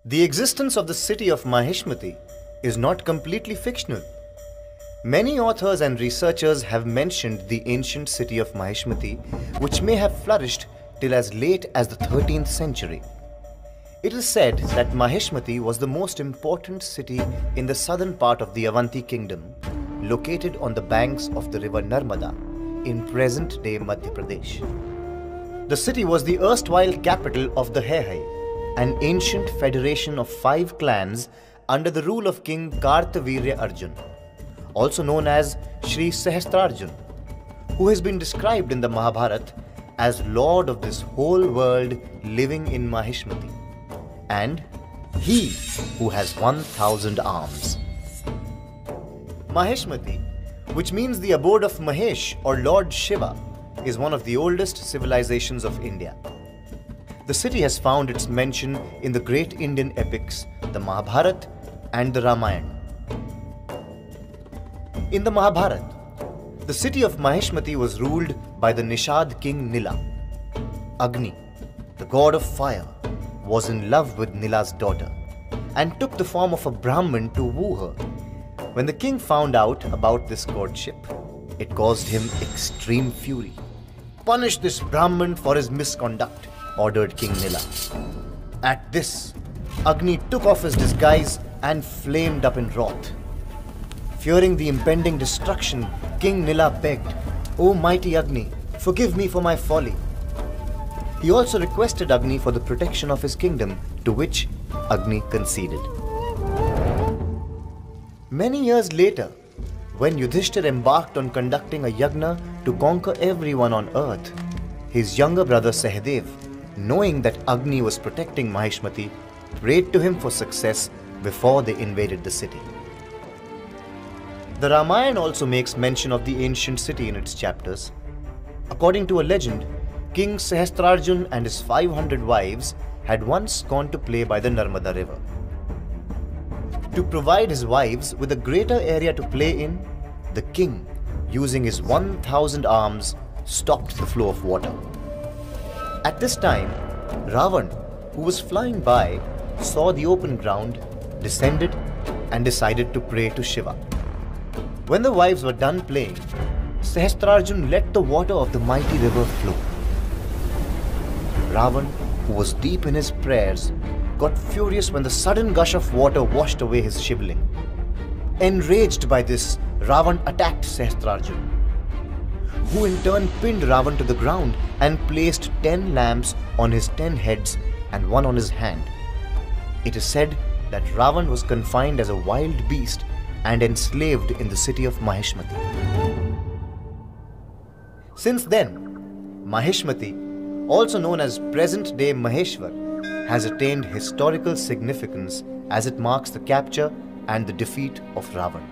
The existence of the city of Mahishmati is not completely fictional. Many authors and researchers have mentioned the ancient city of Mahishmati, which may have flourished till as late as the 13th century. It is said that Mahishmati was the most important city in the southern part of the Avanti kingdom, located on the banks of the river Narmada in present-day Madhya Pradesh. The city was the erstwhile capital of the Haihai, an ancient federation of 5 clans under the rule of King Kartavirya Arjun, also known as Shri Sahasrarjun, who has been described in the Mahabharata as Lord of this whole world living in Mahishmati, and he who has 1,000 arms. Mahishmati, which means the abode of Mahesh or Lord Shiva, is one of the oldest civilizations of India. The city has found its mention in the great Indian epics, the Mahabharata and the Ramayana. In the Mahabharata, the city of Mahishmati was ruled by the Nishad king Nila. Agni, the god of fire, was in love with Nila's daughter and took the form of a Brahmin to woo her. When the king found out about this courtship, it caused him extreme fury. "Punish this Brahmin for his misconduct," ordered King Nila. At this, Agni took off his disguise and flamed up in wrath. Fearing the impending destruction, King Nila begged, "O mighty Agni, forgive me for my folly." He also requested Agni for the protection of his kingdom, to which Agni conceded. Many years later, when Yudhishthir embarked on conducting a yagna to conquer everyone on earth, his younger brother Sahadev, knowing that Agni was protecting Mahishmati, prayed to him for success before they invaded the city. The Ramayana also makes mention of the ancient city in its chapters. According to a legend, King Sahasrarjun and his 500 wives had once gone to play by the Narmada river. To provide his wives with a greater area to play in, the king, using his 1,000 arms, stopped the flow of water. At this time, Ravan, who was flying by, saw the open ground, descended, and decided to pray to Shiva. When the wives were done playing, Sahasrarjun let the water of the mighty river flow. Ravan, who was deep in his prayers, got furious when the sudden gush of water washed away his shivling. Enraged by this, Ravan attacked Sahasrarjun, who in turn pinned Ravan to the ground and placed 10 lamps on his 10 heads and one on his hand. It is said that Ravan was confined as a wild beast and enslaved in the city of Mahishmati. Since then, Mahishmati, also known as present-day Maheshwar, has attained historical significance as it marks the capture and the defeat of Ravan.